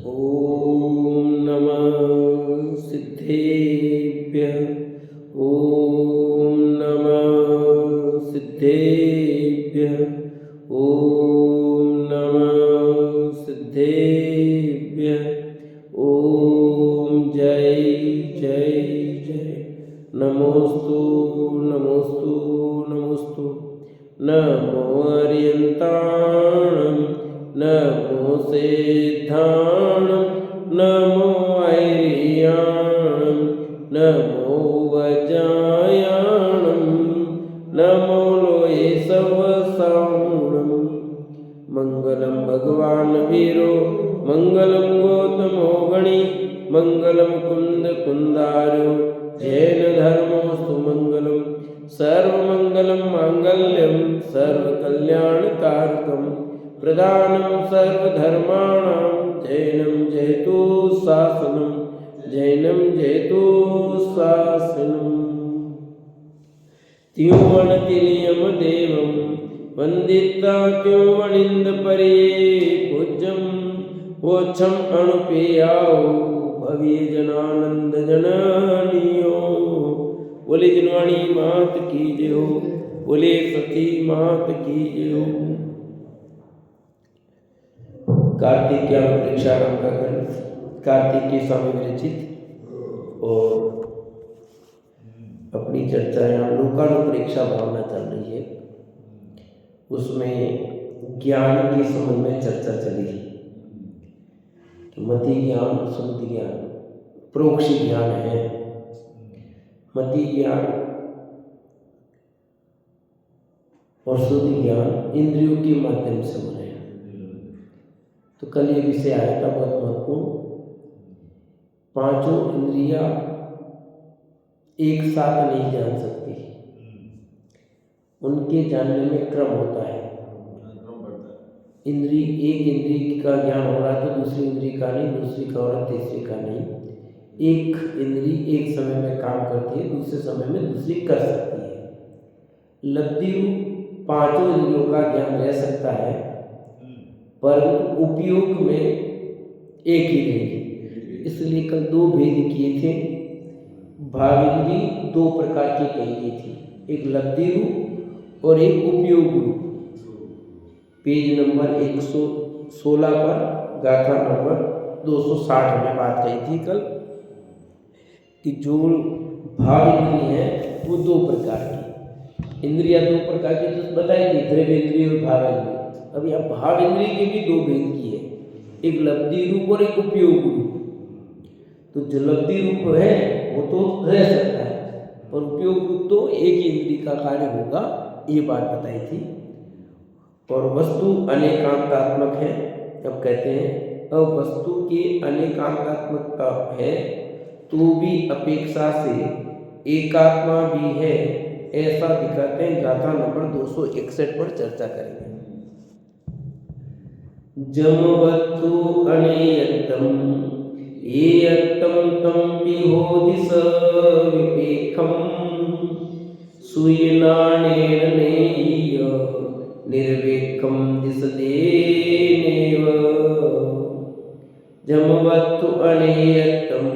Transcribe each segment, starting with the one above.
ॐ नमः सिद्धेभ्यः। ॐ नमः सिद्धेभ्यः। ॐ नमः सिद्धेभ्यः। ॐ जय जय जय। नमोस्तु नमोस्तु नमोस्तु। नमो अर्यन्ताणं नमो सिद्धाणं नमो ऐर्याणं नमो वज्रायाणं नमो लोये सवसाणं। मंगलम भगवान वीरो मंगलम गौतमो गणी मंगलम कुंद कुंदारो जैन धर्मोस्तु मंगलम। सर्वमंगलम मांगल्यम सर्वकल्याणकारकम प्रधानम सर्वधर्माणां जैनम जयतु शासनम जैनम जयतु शासनम। त्योवणतिलयम देवम वंदिता त्योवणिंद परे पूज्यम वोच्छम अणुपेयाओ भव्य जनानंद जननियो। बोले जनवाणी मात की जय हो। बोले सती मात की जय हो। कार्तिक ज्ञान परीक्षा नाम का ग्रंथ कार्तिक के स्वामी विरचित और अपनी चर्चा यहाँ लोकानुपरीक्षा भावना चल रही है। उसमें ज्ञान के संबंध में चर्चा चली कि मति ज्ञान श्रुति ज्ञान प्रोक्ष ज्ञान है। मति ज्ञान और श्रुति ज्ञान इंद्रियों के माध्यम से हो रहे हैं। तो कल ये विषय आया था बहुत महत्वपूर्ण। पांचों इंद्रियां एक साथ नहीं जान सकती, उनके जानने में क्रम होता है। इंद्री एक इंद्री का ज्ञान हो रहा है तो दूसरी इंद्री का नहीं, दूसरी का हो रहा है तीसरी का नहीं। एक इंद्री एक समय में काम करती है, दूसरे समय में दूसरी कर सकती है। लब्धि रूप पांचों इंद्रियों का ज्ञान रह सकता है परंतु उपयोग में एक ही रहेगी। इसलिए कल दो भेद किए थे। भावेंद्री दो प्रकार की कही गई थी, एक लब्धि रूप और एक उपयोग रूप। पेज नंबर 116 पर गाथा नंबर 260 में बात कही थी कल कि जो भाव इंद्रिय है वो दो प्रकार की इंद्रियां दो प्रकार की तो बताई थी, द्रव्येंद्रिय और भावेंद्रिय। अब यहाँ भाव इंद्रिय के भी दो भेद किए, एक लब्धि रूप और एक उपयोग रूप। तो जो लब्धि रूप है वो तो रह सकता है और उपयोग रूप तो एक ही इंद्रिय का कार्य होगा, ये बात बताई थी। और वस्तु अनेकांतात्मक है। अब कहते हैं अब वस्तु की अनेकांतात्मकता है तो भी अपेक्षा से एकात्मा भी है, ऐसा दिखाते हैं। गाथा नंबर 261 पर चर्चा करेंगे। जमवत्तु अनेयत्तम एयत्तम तम विहोदिस विपेखम सुयनानेन नेय निर्वेकम दिसदेनेव। जमवत्तु अनेयत्तम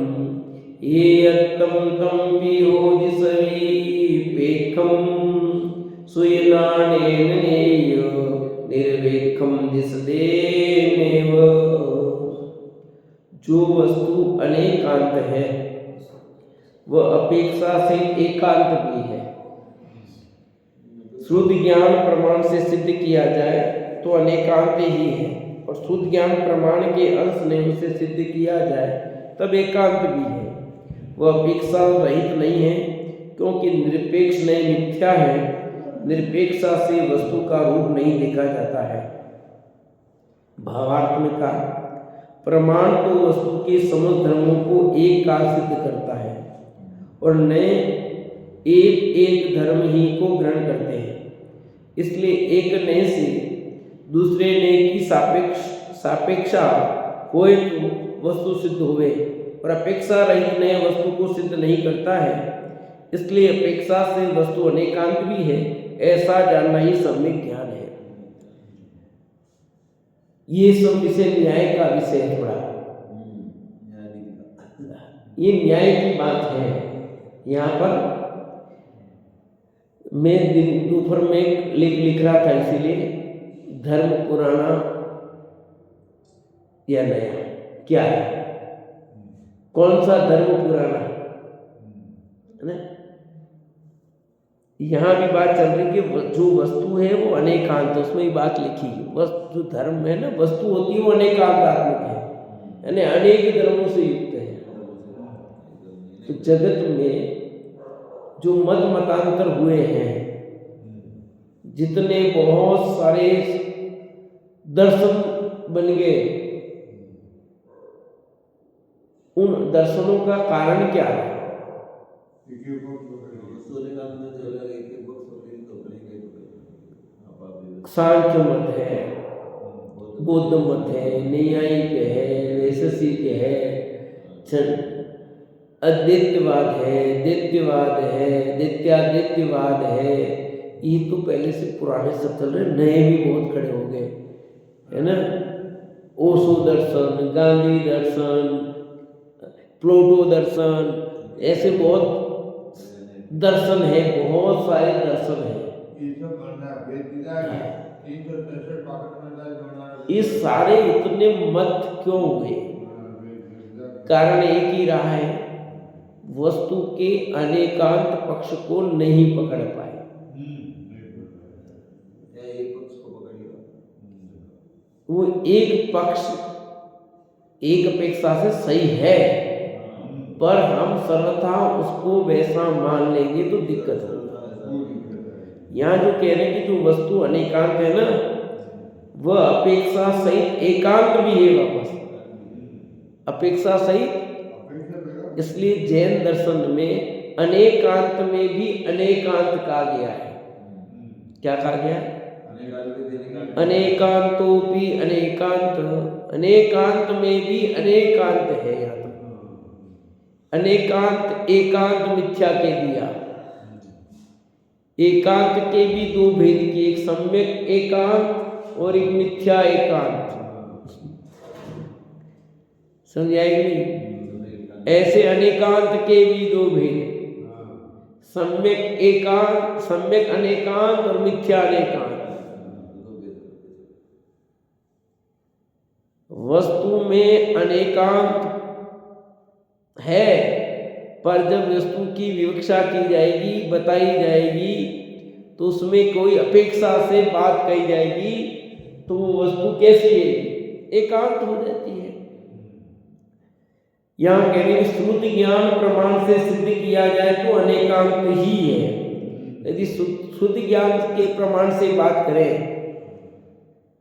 एयत्तम तम विहोदिस विपेखम सुयनानेन नेय निर्वेकम दिसदेनेव। जो वस्तु अनेकांत है वह अपेक्षा से एकांत भी है। शुद्ध ज्ञान प्रमाण से सिद्ध किया जाए तो अनेकांत ही है, और शुद्ध ज्ञान प्रमाण के अंश नहीं से सिद्ध किया जाए तब एकांत भी है। वह अपेक्षा रहित नहीं है क्योंकि निरपेक्ष नहीं मिथ्या है। निरपेक्षा से वस्तु का रूप नहीं देखा जाता है। भावार्थ में कहा प्रमाण तो वस्तु के समस्त धर्मों को एक काल सिद्ध करता है और नए एक एक धर्म ही को ग्रहण करते हैं। इसलिए एक नए से दूसरे नए की सापेक्षा होए तो वस्तु सिद्ध होवे, और अपेक्षा रहित नए वस्तु को सिद्ध नहीं करता है। इसलिए अपेक्षा से वस्तु अनेकांत भी है, ऐसा जानना ही सम्यक ज्ञान है। ये सब विषय न्याय का विषय है थोड़ा, ये न्याय की बात है। यहाँ पर मैं दिन दोपहर में लिख रहा था, इसीलिए धर्म पुराना या नया क्या है, कौन सा धर्म पुराना है ना। यहाँ भी बात चल रही कि जो वस्तु है वो अनेकांत, उसमें ही बात लिखी है। वस्तु जो धर्म है ना, वस्तु होती है वो अनेकांतात्मक है, यानी अनेक धर्मों से युक्त है। तो जगत में जो मत मतांतर हुए हैं, जितने बहुत सारे दर्शन बन गए, उन दर्शनों का कारण क्या है? सांख्य मत है, बौद्ध मत है, न्यायिक है, वैशेषिक है, अद्वैतवाद है, द्वैतवाद है, द्वैत्याद्वैतवाद है। ये तो पहले से पुराने सब चल रहे, नए भी बहुत खड़े हो गए है ना। ओशो दर्शन, गांधी दर्शन, प्लूटो दर्शन, ऐसे बहुत दर्शन है, बहुत सारे दर्शन है। ये सारे इतने मत क्यों हुए? कारण एक ही रहा है, वस्तु के अनेकांत पक्ष को नहीं पकड़ पाए। वो एक पक्ष एक अपेक्षा से सही है, पर हम सर्वथा उसको वैसा मान लेंगे तो दिक्कत होगी। यहाँ जो कह रहे हैं कि जो वस्तु अनेकांत है ना, वह अपेक्षा सहित एकांत भी है। वापस अपेक्षा सहित, इसलिए जैन दर्शन में अनेकांत में भी अनेकांत कहा गया है। क्या कहा गया है? अनेकांतोपि अनेकांत, अनेकांत में भी अनेकांत है। यहाँ तो अनेकांत एकांत मिथ्या के दिया, एकांत के भी दो भेद किए, एक सम्यक एकांत और एक मिथ्या एकांत। समझ आएगी? ऐसे अनेकांत के भी दो भेद, सम्यक एकांत, सम्यक अनेकांत और मिथ्या अनेकांत। वस्तु में अनेकांत है, पर जब वस्तु की विवक्षा की जाएगी, बताई जाएगी, तो उसमें कोई अपेक्षा से बात कही जाएगी, तो वो वस्तु कैसी है? एकांत हो जाती है। यहाँ कह रहे श्रुति ज्ञान प्रमाण से सिद्ध किया जाए तो अनेकांत ही है। यदि श्रुति ज्ञान के प्रमाण से बात करें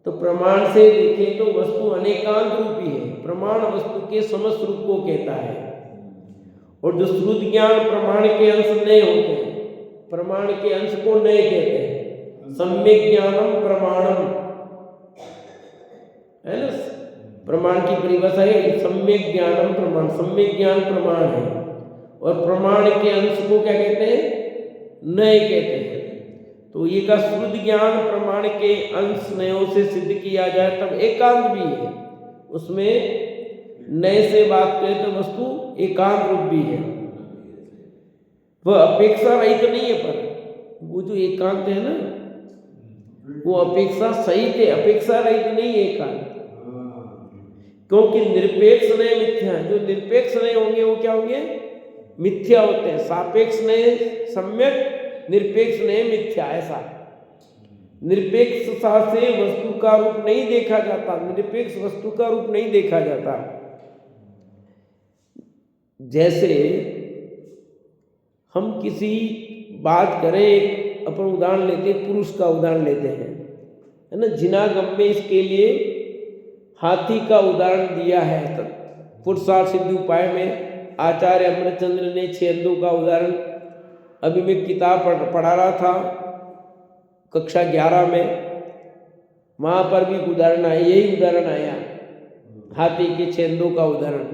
तो प्रमाण से देखें तो वस्तु अनेकांत रूपी है। प्रमाण वस्तु के समस्त रूप को कहता है, और जो श्रुति ज्ञान प्रमाण के अंश नए होते हैं, प्रमाण के अंश को नए कहते हैं। सम्यक ज्ञानम प्रमाणम है ना, प्रमाण की परिभाषा है सम्यक ज्ञानम प्रमाण, सम्यक ज्ञान प्रमाण है, और प्रमाण के अंश को क्या कहते हैं? नए कहते हैं। तो ये का श्रुति ज्ञान प्रमाण के अंश नयों से सिद्ध किया जाए तब एकांत भी है, उसमें नए से बात करें तो वस्तु एकांत रूप भी है। वह अपेक्षा रहित तो नहीं है, पर वो जो एकांत है ना, वो अपेक्षा सहित है, अपेक्षा रहित नहीं है एकांत। क्योंकि निरपेक्ष नए मिथ्या है, जो निरपेक्ष नए होंगे वो क्या होंगे? मिथ्या होते हैं। सापेक्ष नए सम्यक, निरपेक्ष नए मिथ्या। ऐसा निरपेक्षता से वस्तु का रूप नहीं देखा जाता, निरपेक्ष वस्तु का रूप नहीं देखा जाता। जैसे हम किसी बात करें, अपन उदाहरण लेते हैं, पुरुष का उदाहरण लेते हैं, है ना। जिनागम में इसके लिए हाथी का उदाहरण दिया है। पुरुषार्थ सिद्धि उपाय में आचार्य अमृतचंद्र ने 6 अंधों का उदाहरण, अभी मैं किताब पढ़ा रहा था कक्षा 11 में, वहाँ पर भी उदाहरण आया, यही उदाहरण आया हाथी के 6 अंधों का उदाहरण,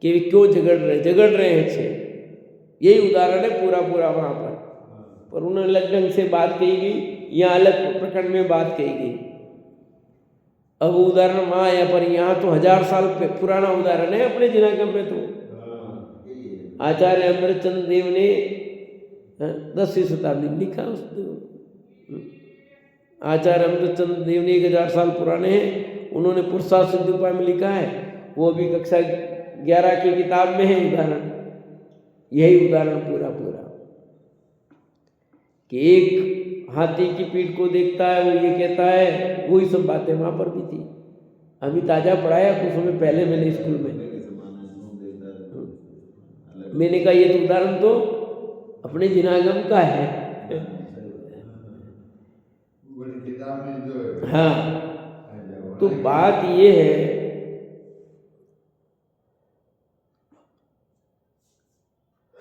कि वे क्यों झगड़ रहे हैं 6। यही उदाहरण है पूरा वहाँ पर उन्होंने अलग ढंग से बात कही गई, यहाँ अलग प्रकरण में बात कही गई। अब उदाहरण वहाँ आया, पर यहाँ तो 1000 साल पुराना उदाहरण है अपने जिनागम में। तो आचार्य अमृतचंद्र देव ने 10वीं शताब्दी में लिखा। उस आचार्य अमृतचंद्र देव ने 1000 साल पुराने हैं, उन्होंने पुरुषार्थ सिद्धि उपाय में लिखा है। वो भी कक्षा 11 की किताब में है उदाहरण, यही उदाहरण पूरा कि एक हाथी की पीठ को देखता है, वो ये कहता है, वही सब बातें वहाँ पर भी थी। अभी ताज़ा पढ़ाया कुछ समय पहले मैंने स्कूल में, मैंने कहा ये तो उदाहरण तो अपने जिनागम का है। हाँ, तो बात ये है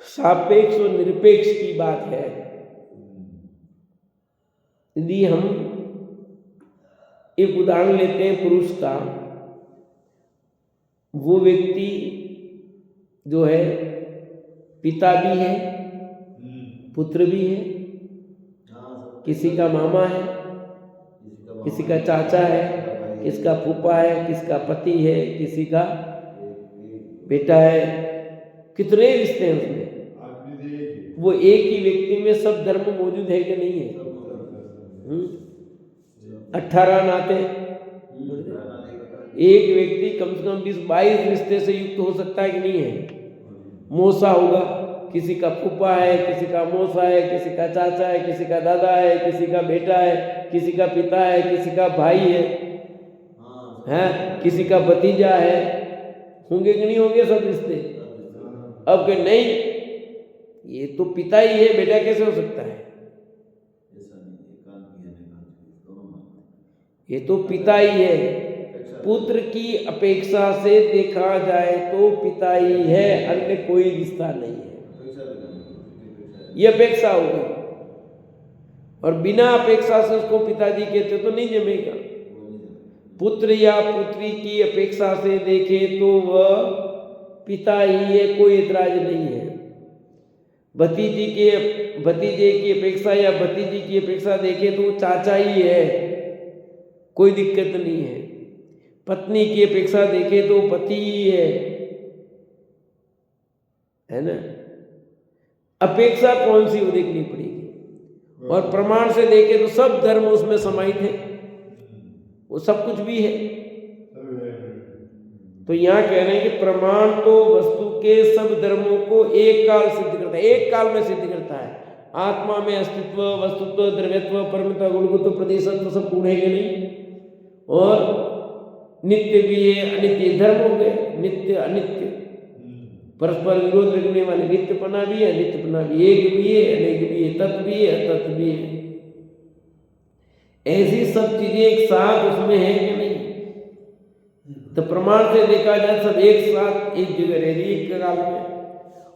सापेक्ष और निरपेक्ष की बात है। यदि हम एक उदाहरण लेते हैं पुरुष का, वो व्यक्ति जो है पिता भी है, पुत्र भी है, किसी का मामा है, किसी का चाचा है, किसका फूफा है, किसका पति है, किसी का बेटा है, कितने रिश्ते हैं उसमें। वो एक ही व्यक्ति में सब धर्म मौजूद है कि नहीं है? 18 नाते। एक व्यक्ति कम से कम 20-22 रिश्ते से युक्त हो सकता है कि नहीं है? मौसा होगा, किसी का फूफा है, किसी का मौसा है, किसी का चाचा है, किसी का दादा है, किसी का बेटा है, किसी का पिता है, किसी का भाई है, किसी का भतीजा है। होंगे कि नहीं होंगे सब रिश्ते? अब के नहीं, ये तो पिता ही है, बेटा कैसे हो सकता है? ये तो पिता ही है। पुत्र की अपेक्षा से देखा जाए तो पिता ही है, अन्य कोई रिश्ता नहीं है। ये अपेक्षा होगी, और बिना अपेक्षा से उसको पिताजी कहते तो नहीं जमेगा। पुत्र या पुत्री की अपेक्षा से देखे तो वह पिता ही है, कोई इतराज नहीं है। भतीजे की अपेक्षा या भतीजी की अपेक्षा देखे तो चाचा ही है, कोई दिक्कत नहीं है। पत्नी की अपेक्षा देखे तो पति ही है ना? अपेक्षा कौन सी वो देखनी पड़ेगी। और प्रमाण से देखे तो सब धर्म उसमें समाहित है, वो सब कुछ भी है। तो यहाँ कह रहे हैं कि प्रमाण तो वस्तु के सब धर्मों को एक काल सिद्ध करता है, एक काल में सिद्ध करता है। आत्मा में अस्तित्व, वस्तुत्व, द्रव्यत्व, परमता, गुणगुत्व, प्रदेशत्व सब गुण है कि नहीं? और नित्य भी है, अनित्य धर्म हो गए, नित्य अनित्य परस्पर विरोध रखने वाले। नित्यपना भी है, अनित्यपना भी, एक भी है, अनेक भी है, तत्व भी है, अतत्व भी है। ऐसी सब चीजें एक साथ उसमें है कि नहीं? तो प्रमाण से देखा जाए सब एक साथ एक जगह रह रही एक काल में।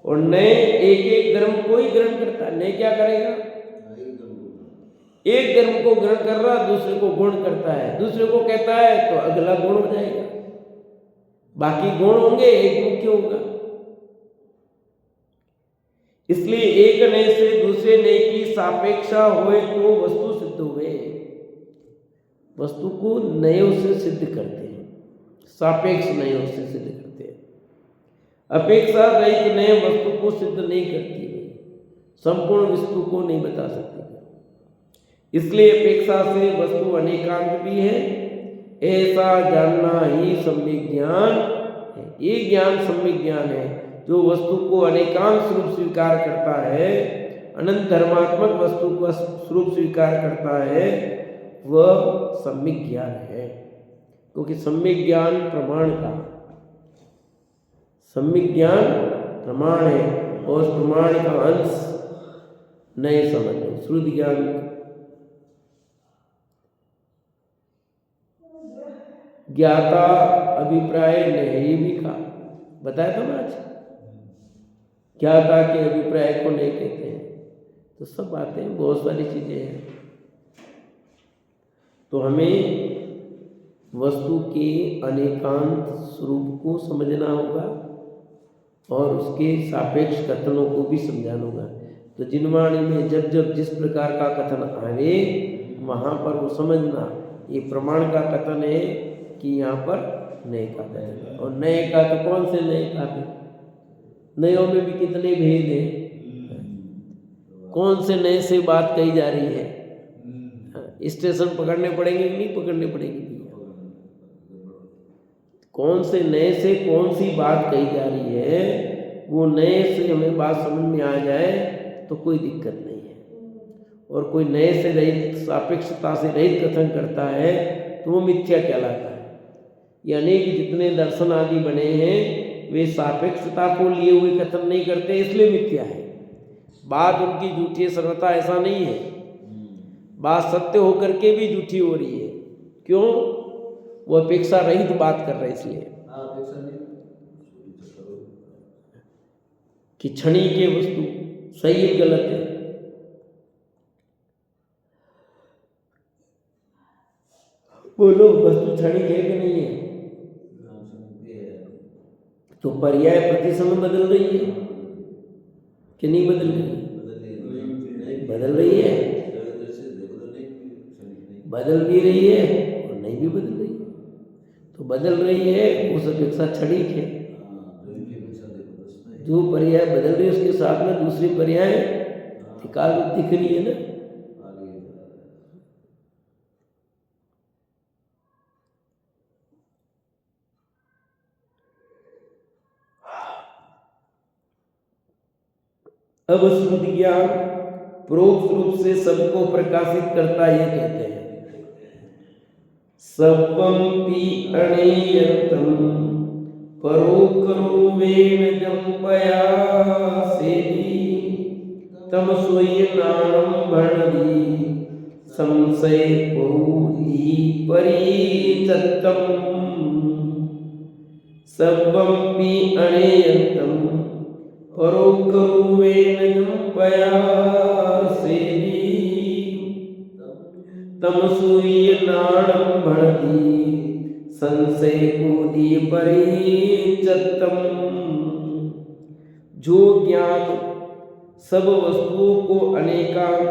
और नए एक एक धर्म कोई ग्रहण करता है, नए क्या करेगा? एक धर्म को ग्रहण कर रहा, दूसरे को गुण करता है, दूसरे को कहता है तो अगला गुण हो जाएगा, बाकी गुण होंगे, एक मुख्य होगा। इसलिए एक नए से दूसरे नए की सापेक्षा होए तो वस्तु सिद्ध हुए। वस्तु को नयों से सिद्ध करते हैं, सापेक्ष नयों से सिद्ध करते हैं। अपेक्षा रहित नए वस्तु को सिद्ध नहीं करती है, संपूर्ण वस्तु को नहीं बता सकती। इसलिए अपेक्षा से वस्तु अनेकांत भी है, ऐसा जानना ही सम्यक ज्ञान है। ये ज्ञान सम्यक ज्ञान है जो वस्तु को अनेकांत स्वरूप स्वीकार करता है, अनंत धर्मात्मक वस्तु को स्वरूप स्वीकार करता है, वह सम्यक ज्ञान है। क्योंकि सम्यक ज्ञान प्रमाण का, सम्यक ज्ञान प्रमाण है, और प्रमाण का अंश नए समझ लो। श्रुति ज्ञान ज्ञाता अभिप्राय नहीं भी कहा, बताया था ना आज, ज्ञाता के अभिप्राय को नहीं कहते हैं। तो सब बातें, बहुत सारी चीजें हैं। तो हमें वस्तु के अनेकांत स्वरूप को समझना होगा और उसके सापेक्ष कथनों को भी समझाना होगा। तो जिनवाणी में जब जब जिस प्रकार का कथन आवे वहाँ पर वो समझना ये प्रमाण का कथन है कि यहाँ पर नए का कथन है। और नए का तो कौन से नए का है? नयों में भी कितने भेद हैं, कौन से नए से बात कही जा रही है, स्टेशन पकड़ने पड़ेंगे कि नहीं पकड़ने पड़ेंगे भैया, कौन से नए से कौन सी बात कही जा रही है, वो नए से हमें बात समझ में आ जाए तो कोई दिक्कत नहीं है। और कोई नए से रहित, सापेक्षता से रहित कथन करता है तो वो मिथ्या कहलाता है। यानी कि जितने दर्शन आदि बने हैं वे सापेक्षता को लिए हुए कथन नहीं करते, इसलिए मिथ्या है। बात उनकी झूठी है सर्वथा, ऐसा नहीं है। बात सत्य होकर के भी झूठी हो रही है, क्यों? वो अपेक्षा रहित बात कर रहे हैं इसलिए कि क्षणी के वस्तु सही है गलत है। बोलो वस्तु क्षणिक है कि नहीं है? तो पर्याय प्रति समय बदल रही है कि नहीं बदल रही है? बदल रही है, बदल भी रही है और नहीं भी बदल रही है। तो बदल रही है उस अपेक्षा क्षणिक है। जो पर्याय बदल रही है उसके साथ में दूसरी पर्याय तत्काल दिख रही है ना। अब श्रुति ज्ञान परोक्ष रूप से सबको प्रकाशित करता है, ये कहते हैं सर्वमपि अणेयतम परोक्षरूपेण जम्पया सेदि तम स्वयनानं भणति संशय बहुधि परिचत्तम। सर्वमपि अणेयतम परोक्षरूपेण जम्पया सेदि तम स्वयनानं भणति संशय बहुधि परिचत्तम। जो ज्ञान सब वस्तुओं को अनेकांत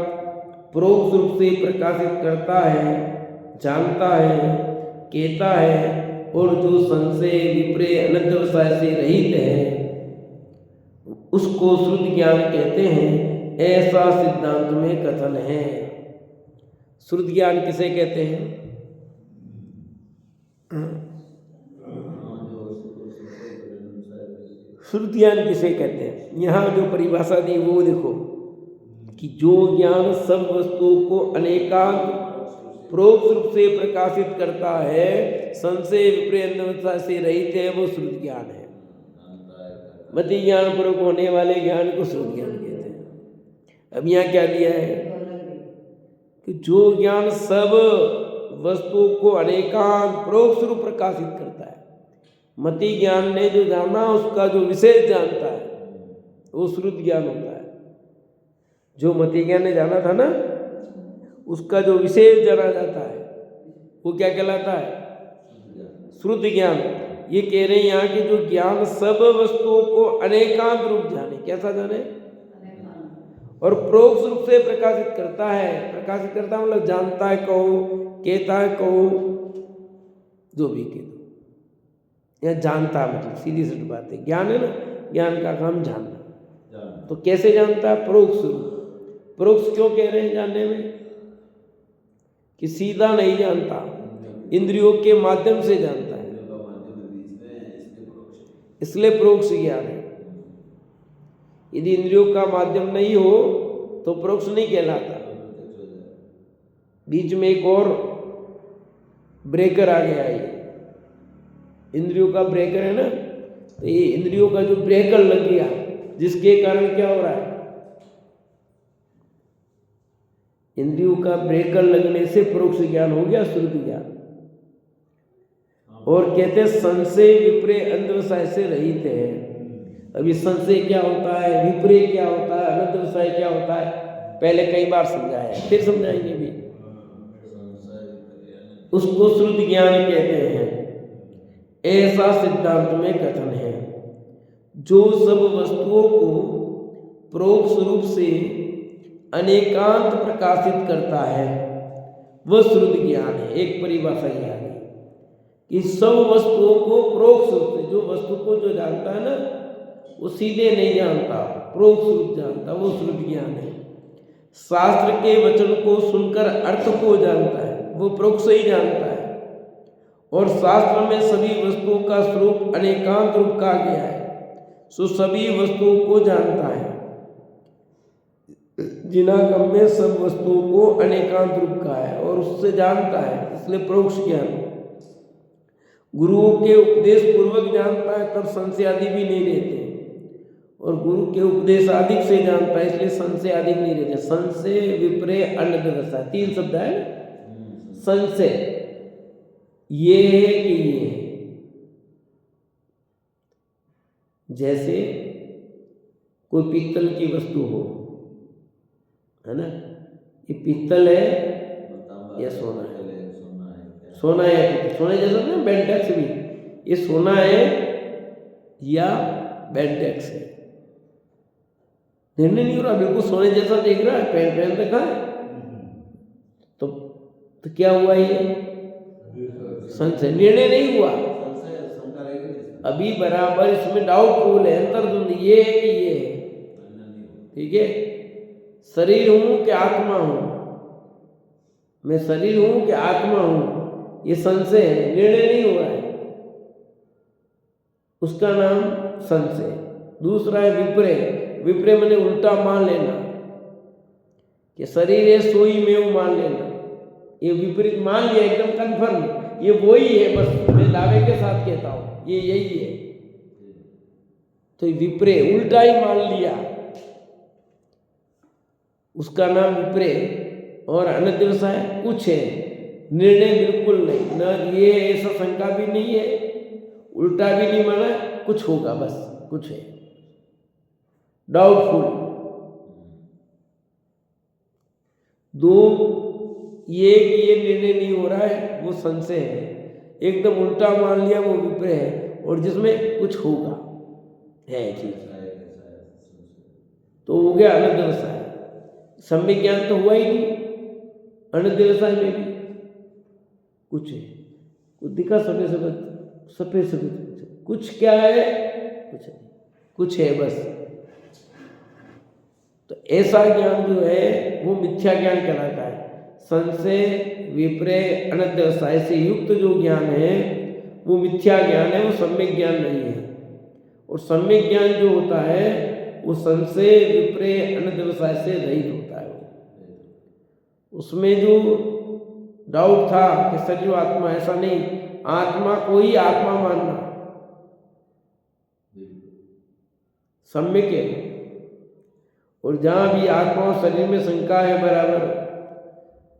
परोक्ष रूप से प्रकाशित करता है, जानता है, कहता है और जो संशय विपर्य अनध्यवसाय से रहित है उसको श्रुति ज्ञान कहते हैं, ऐसा सिद्धांत में कथन है। श्रुति ज्ञान किसे कहते हैं? श्रुति ज्ञान किसे कहते हैं? यहाँ जो परिभाषा दी वो देखो कि जो ज्ञान सब वस्तुओं को अनेकांत परोक्ष रूप से प्रकाशित करता है, संशय विपर्य अनध्यवसाय से रहित है, वो श्रुति ज्ञान है। मति ज्ञान पूर्वक होने वाले ज्ञान को श्रुति ज्ञान कहते हैं। अब यहाँ क्या दिया है कि जो ज्ञान सब वस्तुओं को अनेकांत परोक्ष रूप प्रकाशित करता है, मति ज्ञान ने जो जाना उसका जो विशेष जानता है वो श्रुति ज्ञान होता है। जो मति ज्ञान ने जाना था ना उसका जो विशेष जाना जाता है वो क्या कहलाता है? श्रुति ज्ञान। ये कह रहे हैं यहाँ कि जो ज्ञान सब वस्तुओं को अनेकांत रूप जाने, कैसा जाने? और परोक्ष रूप से प्रकाशित करता है। प्रकाशित करता है मतलब जानता है कहो, कहता है कहो, जो भी कह दो, या जानता है मतलब सीधी सी बात है। ज्ञान है ना, ज्ञान का काम जानना। तो कैसे जानता है? परोक्ष रूप। परोक्ष क्यों कह रहे हैं जानने में? कि सीधा नहीं जानता, इंद्रियों के माध्यम से जानता है, इसलिए परोक्ष ज्ञान है। यदि इंद्रियों का माध्यम नहीं हो तो परोक्ष नहीं कहलाता। बीच में एक और ब्रेकर आ गया, ये इंद्रियों का ब्रेकर है ना, तो ये इंद्रियों का जो ब्रेकर लग गया जिसके कारण क्या हो रहा है? इंद्रियों का ब्रेकर लगने से परोक्ष ज्ञान हो गया श्रुति ज्ञान। और कहते हैं संशय विपर्य अनध्यवसाय से रहित है। अभी संशय क्या होता है, विपर्य क्या होता है, अनध्यवसाय क्या होता है, पहले कई बार समझाया है, फिर समझाएंगे भी। उसको श्रुति ज्ञान कहते हैं, ऐसा सिद्धांत में कथन है। जो सब वस्तुओं को परोक्ष रूप से अनेकांत प्रकाशित करता है वह श्रुति ज्ञान है। एक परिभाषा यह है कि सब वस्तुओं को परोक्ष रूप से, जो वस्तु को जो जानता है ना वो सीधे नहीं जानता, प्रोक्ष रूप जानता, वो श्रुति ज्ञान है। शास्त्र के वचन को सुनकर अर्थ को जानता है, वो प्रोक्ष ही जानता है। और शास्त्र में सभी वस्तुओं का स्वरूप अनेकांत रूप कहा गया है, सो सभी वस्तुओं को जानता है। जिनागम में सब वस्तुओं को अनेकांत रूप कहा है और उससे जानता है, इसलिए प्रोक्ष ज्ञान। गुरुओं के उपदेश पूर्वक जानता है, तब संशय आदि भी नहीं रहते। और गुरु के उपदेश अधिक से जानता है, इसलिए संशय अधिक नहीं रहते। संशय, विपर्य, अन्यदशा, 3 शब्द है। संशय ये है कि ये है, जैसे कोई पीतल की वस्तु हो, है ना, ये पीतल है या सोना है? सोना है या पीतल? सोना जैसा ना बेंटेक्स भी, ये सोना है या बेंटेक्स है? निर्णय नहीं हो रहा, बिल्कुल सोने जैसा देख रहा है, पहन रखा है, तो क्या हुआ? ये संशय, निर्णय नहीं हुआ अभी, बराबर इसमें डाउटफुल है, अंतर्द्वंद ये है कि ये है। ठीक है, शरीर हूं कि आत्मा हूं, मैं शरीर हूं कि आत्मा हूं, ये संशय है, निर्णय नहीं हुआ है, उसका नाम संशय। दूसरा है विपर्य। विपर्य मैंने उल्टा मान लेना कि शरीर है सोई में हूं, मान लेना, ये विपरीत मान लिया, एकदम कन्फर्म, ये वही है, बस मैं दावे के साथ कहता हूं ये यही है, तो विपर्य उल्टा ही मान लिया, उसका नाम विपर्य। और अनध्यवसाय कुछ है, निर्णय बिल्कुल नहीं, न ये ऐसा शंका भी नहीं है, उल्टा भी नहीं माना, कुछ होगा, बस कुछ है, डाउटफुल। 2 ये कि ये निर्णय नहीं हो रहा है, वो संशय है, एकदम उल्टा मान लिया, वो विपर्य है, और जिसमें कुछ होगा है चीज, तो हो गया अनध्यवसाय। सम्यक ज्ञान तो हुआ ही नहीं, अनध्यवसाय में भी कुछ है, कुछ दिखा सफेद सफेद, कुछ क्या है? कुछ है बस। तो ऐसा ज्ञान जो है वो मिथ्या ज्ञान कहलाता है। संशय, विपर्य, अनध्यवसाय से युक्त जो ज्ञान है वो मिथ्या ज्ञान है, वो सम्यक ज्ञान नहीं है। और सम्यक ज्ञान जो होता है वो संशय, विपर्य, अनध्यवसाय से रहित होता है। उसमें जो डाउट था कि सजीव आत्मा, ऐसा नहीं, आत्मा को ही आत्मा मानना सम्यक है। और जहां भी आत्मा और शरीर में शंका है, बराबर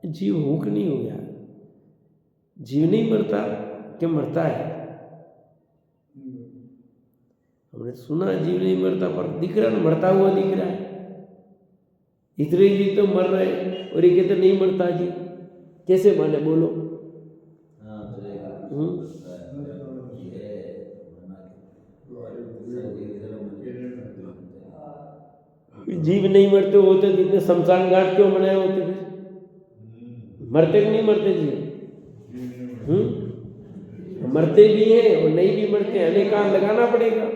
जीव हूं कि नहीं हो गया? जीव नहीं मरता क्या? मरता है, हमने सुना जीव नहीं मरता, पर दिख रहा है, मरता हुआ दिख रहा है। इतने जीव तो मर रहे और ये कहते नहीं मरता जीव, कैसे माने? बोलो। जीव नहीं मरते होते, कितने शमशान घाट क्यों बनाए होते थे? मरते कि नहीं मरते जीव? मरते भी हैं और नहीं भी मरते, अनेकांत लगाना पड़ेगा।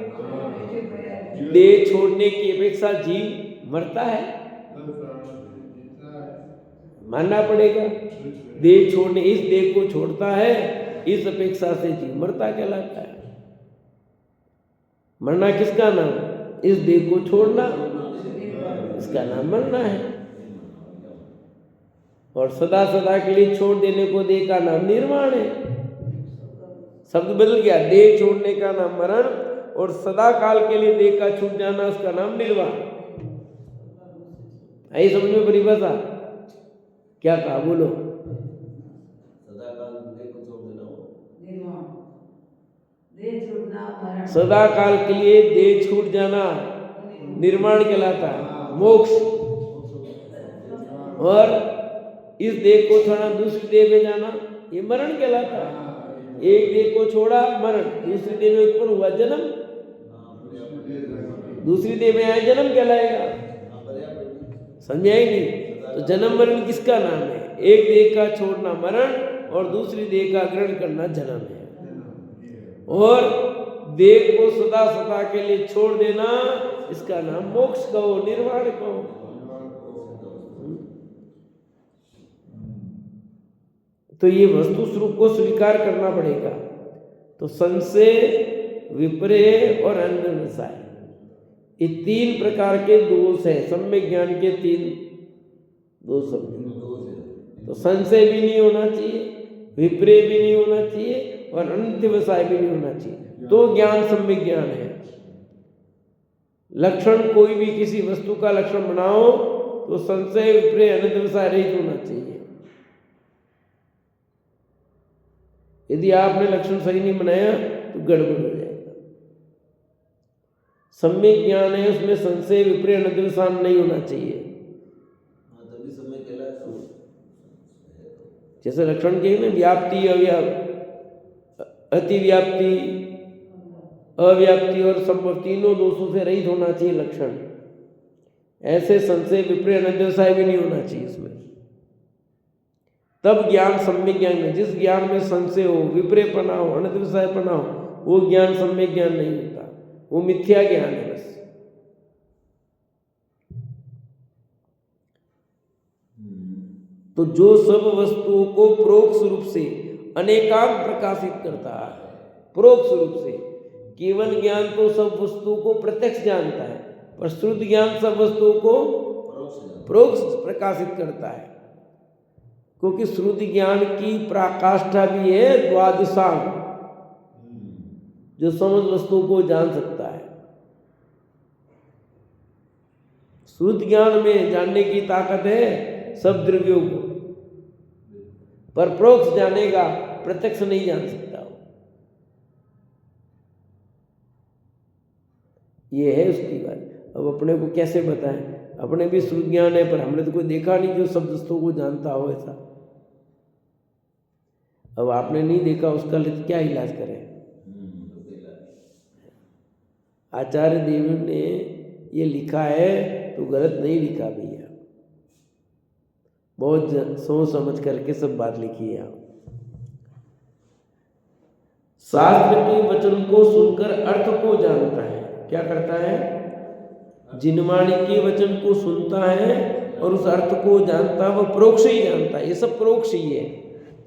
देह छोड़ने की अपेक्षा जीव मरता है, मानना पड़ेगा। देह छोड़ने, इस देह को छोड़ता है, इस अपेक्षा से जीव मरता कहलाता है। मरना किसका नाम? इस देह को छोड़ना, इसका नाम मरना है। और सदा सदा के लिए छोड़ देने को देह का नाम निर्वाण है। शब्द बदल गया, देह छोड़ने का नाम मरण और सदा काल के लिए देह का छूट जाना, उसका नाम निर्वाण। आई समझ में परिभाषा? क्या कहा? बोलो। सदा काल के लिए देह छूट जाना निर्माण कहलाता है, मोक्ष। और इस देह को छोड़ना, दूसरी देह में जाना, ये मरण कहलाता है। एक देह को छोड़ा मरण, दूसरी देह में उत्पन्न हुआ जन्म, दूसरी देह में आया जन्म कहलाएगा। समझा ही नहीं? तो जन्म मरण किसका नाम है? एक देह का छोड़ना मरण और दूसरी देह का ग्रहण करना जन्म है। और देह को सदा सदा के लिए छोड़ देना, इसका नाम मोक्ष कहो, निर्वाण कहो। तो ये वस्तु स्वरूप को स्वीकार करना पड़ेगा। तो संशय, विपर्य और अन्यवसाय, ये 3 प्रकार के दोष है। सम्यक ज्ञान के 3 दोष समझे। तो संशय भी नहीं होना चाहिए, विपर्य भी नहीं होना चाहिए और अन्यवसाय भी नहीं होना चाहिए, तो ज्ञान सम्यक ज्ञान है। लक्षण कोई भी किसी वस्तु का लक्षण बनाओ तो संशय, विपर्य, अन्यवसाय रहित होना चाहिए। यदि आपने लक्षण सही नहीं बनाया तो गड़बड़ हो जाएगा। सम्यक ज्ञान है, उसमें संशय, विपर्य, अन्यवसाय नहीं होना चाहिए। तभी समय कहलाता है। जैसे लक्षण के ना व्याप्ति, अतिव्याप्ति, अव्याप्ति और संभव, तीनों दोषों से रहित होना चाहिए लक्षण। ऐसे संशय, विपर्य, अन्यवसाय भी नहीं होना चाहिए इसमें, तब ज्ञान सम्यक ज्ञान है। जिस ज्ञान में संशय हो, विपर्यपना हो, अन्यवसायपना हो, वो ज्ञान सम्यक ज्ञान नहीं होता, वो मिथ्या ज्ञान है बस। तो जो सब वस्तुओं को परोक्ष रूप से अनेकांत प्रकाशित करता है, परोक्ष रूप से, केवल ज्ञान तो सब वस्तुओं को प्रत्यक्ष जानता है, पर श्रुत ज्ञान सब वस्तुओं को परोक्ष प्रकाशित करता है। क्योंकि श्रुति ज्ञान की पराकाष्ठा भी है द्वादशांग, जो समझ वस्तुओं को जान सकता है। श्रुति ज्ञान में जानने की ताकत है सब द्रव्यों को, पर परोक्ष जानेगा, प्रत्यक्ष नहीं जान सकता। ये है उसकी बात। अब अपने को कैसे बताएं, अपने भी श्रुति ज्ञान है, पर हमने तो कोई देखा नहीं जो सब वस्तुओं को जानता हो ऐसा। अब आपने नहीं देखा, उसका क्या इलाज करें। आचार्य देव ने ये लिखा है तो गलत नहीं लिखा भैया, बहुत सोच समझ करके सब बात लिखी है। शास्त्र के वचन को सुनकर अर्थ को जानता है। क्या करता है? जिनवाणी के वचन को सुनता है और उस अर्थ को जानता है, वो परोक्ष ही जानता है। ये सब परोक्ष ही है।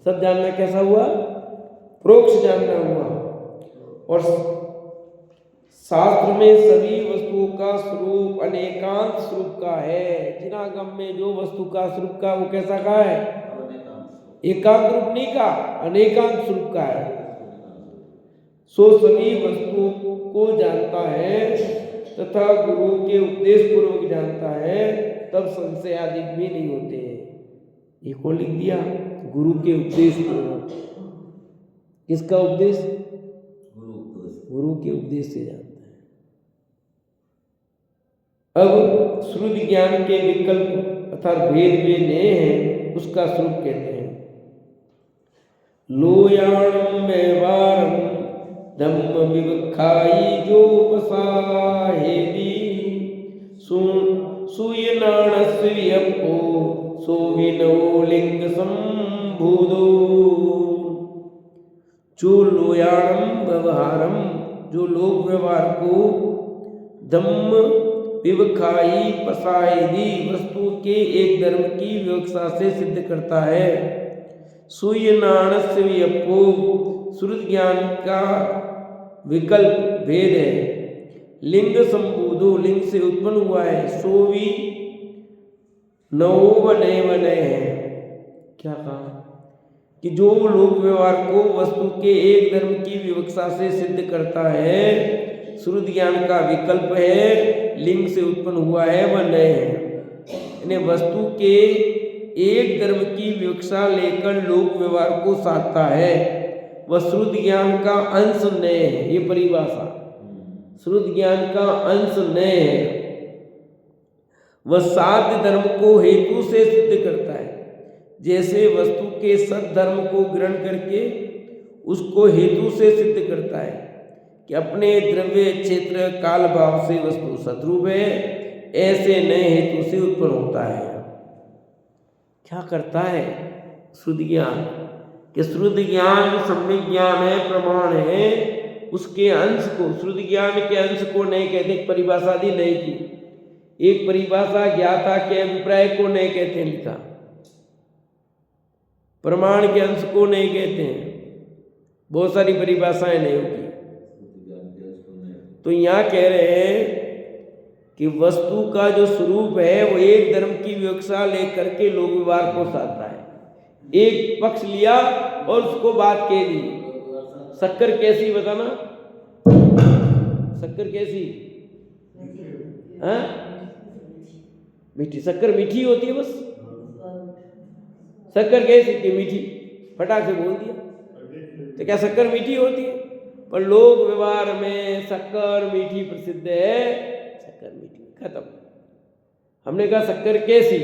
सब जानना कैसा हुआ? परोक्ष जानना हुआ। और शास्त्र में सभी वस्तुओं का स्वरूप अनेकांत स्वरूप का है। जिनागम में जो वस्तु का स्वरूप का, वो कैसा का है? एकांत रूप नहीं का, अनेकांत स्वरूप का है। सो सभी वस्तुओं को जानता है तथा गुरु के उपदेश पूर्वक जानता है, तब संशय आदि भी नहीं होते। ये कौन लिख दिया? गुरु के उपदेश पूर्वक। किसका उपदेश? गुरु के उपदेश से जानता है। अब श्रुति ज्ञान के विकल्प अर्थात भेद वे नए हैं, उसका स्वरूप कहते हैं। लोयाणम व्यवहारम धम्म विवक्षाई जो पसाहेदी सुयनाणस्य व्यपो सोविनो लिंग संभूदो। जो लोयाणम व्यवहारम, जो लोक व्यवहार को, धम्म विवक्षाई पसायदी, वस्तु के एक धर्म की विवक्षा से सिद्ध करता है। सुयनाणस्य व्यपो, श्रुत ज्ञान का विकल्प भेद है। लिंग संबूधो, लिंग से उत्पन्न हुआ है। सोवी नव नए है। क्या कहा? कि जो लोक व्यवहार को वस्तु के एक धर्म की विवक्षा से सिद्ध करता है, श्रुत ज्ञान का विकल्प है, लिंग से उत्पन्न हुआ है, वह नए है। यानी वस्तु के एक धर्म की विवक्षा लेकर लोक व्यवहार को साधता है, वह श्रुत ज्ञान का अंश नए है। ये परिभाषा, श्रुत ज्ञान का अंश नए है। वह साध्य धर्म को हेतु से सिद्ध करता है। जैसे वस्तु के सद धर्म को ग्रहण करके उसको हेतु से सिद्ध करता है कि अपने द्रव्य क्षेत्र काल भाव से वस्तु सद्रूप है, ऐसे नए हेतु से उत्पन्न होता है। क्या करता है श्रुत ज्ञान? कि श्रुत ज्ञान सम्यक ज्ञान है, प्रमाण है, उसके अंश को, श्रुति ज्ञान के अंश को नहीं कहते, एक परिभाषा दी नहीं की, एक परिभाषा ज्ञाता के अभिप्राय को नहीं कहते लिखा, प्रमाण के अंश को नहीं कहते हैं, बहुत सारी परिभाषाएं नहीं होती। तो यहाँ कह रहे हैं कि वस्तु का जो स्वरूप है वो एक धर्म की विवक्षा लेकर के लोक व्यवहार को साधता है। एक पक्ष लिया और उसको बात कह दी। शक्कर कैसी बताना, शक्कर कैसी, हाँ मीठी, शक्कर मीठी होती है बस, शक्कर कैसी कि मीठी, फटाक से बोल दिया तो क्या शक्कर मीठी होती है? पर लोक व्यवहार में शक्कर मीठी प्रसिद्ध है, शक्कर मीठी, खत्म। हमने कहा शक्कर कैसी,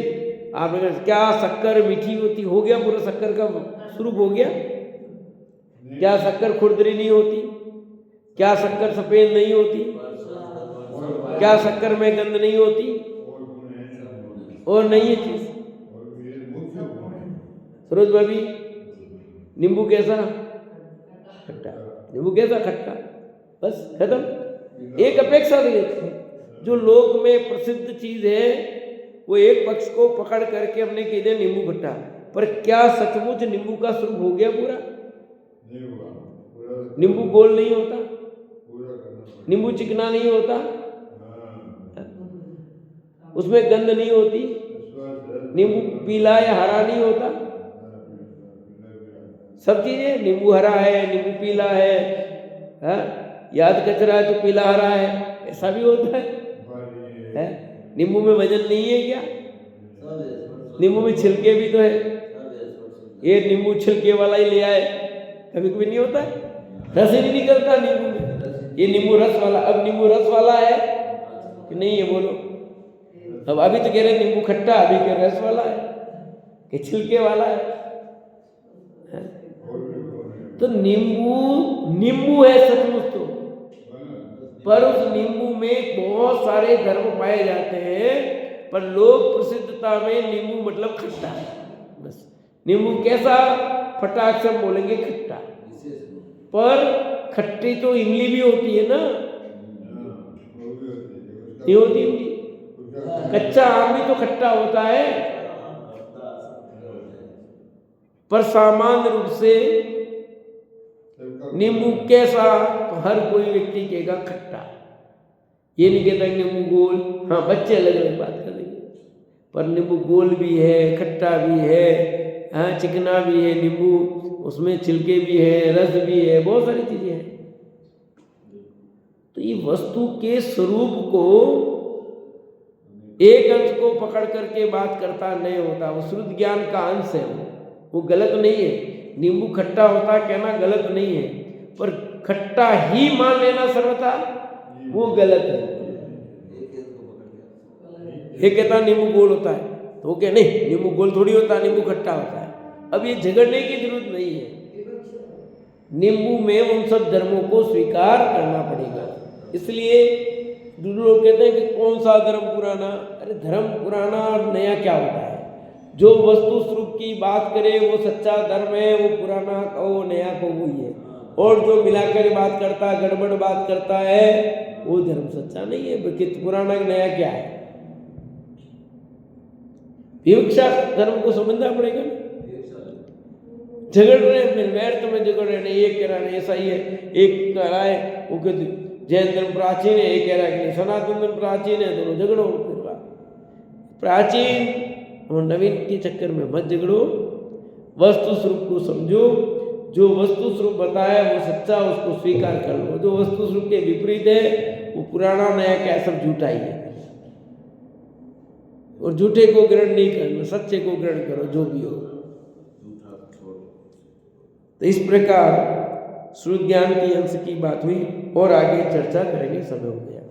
आपने कहा क्या शक्कर मीठी होती, हो गया पूरा शक्कर का स्वरूप हो गया। क्या शक्कर खुरदरी नहीं होती, क्या शक्कर सफेद नहीं होती, क्या शक्कर में गंध नहीं होती, और नहीं है चीज। सरोज भाभी, नींबू कैसा खट्टा, नींबू कैसा खट्टा, बस खत्म। एक अपेक्षा देखते हैं, जो लोक में प्रसिद्ध चीज है वो एक पक्ष को पकड़ करके हमने कह दिया नींबू खट्टा, पर क्या सचमुच नींबू का स्वरूप हो गया पूरा? नींबू गोल नहीं होता, नींबू चिकना नहीं होता, उसमें गंध नहीं होती, नींबू पीला या हरा नहीं होता, सब चीजें, नींबू हरा है, नींबू पीला है, याद कचरा है तो पीला हरा है, ऐसा भी होता है? नींबू में वजन नहीं है क्या? नींबू में छिलके भी तो है, ये नींबू छिलके वाला ही ले आए, कभी कभी नहीं होता है, रस ही नहीं निकलता नींबू में, ये नींबू रस वाला, अब नींबू रस वाला है कि नहीं है बोलो? अब अभी तो कह रहे नींबू खट्टा, अभी कह रहे रस वाला है कि छिलके वाला है? तो नींबू नींबू है सचमुच तो, पर उस नींबू में बहुत सारे धर्म पाए जाते हैं, पर लोक प्रसिद्धता में नींबू मतलब खट्टा है, बस। नींबू कैसा, फटाक से बोलेंगे खट्टा, पर खट्टी तो इमली भी होती है ना, नहीं होती इमली? कच्चा आम भी तो खट्टा होता है, पर सामान्य रूप से नींबू कैसा, तो हर कोई व्यक्ति कहेगा खट्टा, ये नहीं कहता नींबू गोल, हाँ बच्चे अलग अलग बात करेंगे, पर नींबू गोल भी है, खट्टा भी है, हाँ चिकना भी है नींबू, उसमें छिलके भी है, रस भी है, बहुत सारी चीजें हैं। तो ये वस्तु के स्वरूप को एक अंश को पकड़ करके बात करता नहीं होता, वो श्रुत ज्ञान का अंश है, वो गलत नहीं है। नींबू खट्टा होता कहना गलत नहीं है, पर खट्टा ही मान लेना सर्वथा वो गलत है। ये कहता नींबू गोल होता है तो वो कह नहीं, नींबू गोल थोड़ी होता, नींबू खट्टा होता है। अब ये झगड़ने की जरूरत नहीं है, नींबू में उन सब धर्मों को स्वीकार करना पड़ेगा। इसलिए लोग कहते हैं कि कौन सा धर्म पुराना, अरे धर्म पुराना और नया क्या होता है? जो वस्तु स्वरूप की बात करे वो सच्चा धर्म है, वो पुराना कहो नया कहो वही है, और जो मिलाकर बात करता है, गड़बड़ बात करता है, वो धर्म सच्चा नहीं है। बल्कि पुराना नया क्या है? विवक्षा धर्म को समझना पड़ेगा। झगड़ रहे हैं, व्यर्थ में झगड़ रहे हैं, एक कह रहा है ऐसा ही है, एक कह रहा है वो जैन धर्म प्राचीन है, एक कह रहा है कि सनातन धर्म प्राचीन है, दोनों झगड़ो। फिर प्राचीन और नवीन के चक्कर में मत झगड़ो, वस्तु स्वरूप को समझो, जो वस्तु स्वरूप बताया वो सच्चा, उसको स्वीकार कर लो। जो वस्तु स्वरूप के विपरीत है वो पुराना नया क्या सब झूठा ही है, और झूठे को ग्रहण नहीं करना, सच्चे को ग्रहण करो जो भी हो। तो इस प्रकार श्रुत ज्ञान की अंश की बात हुई, और आगे चर्चा करेंगे। समय हो गया।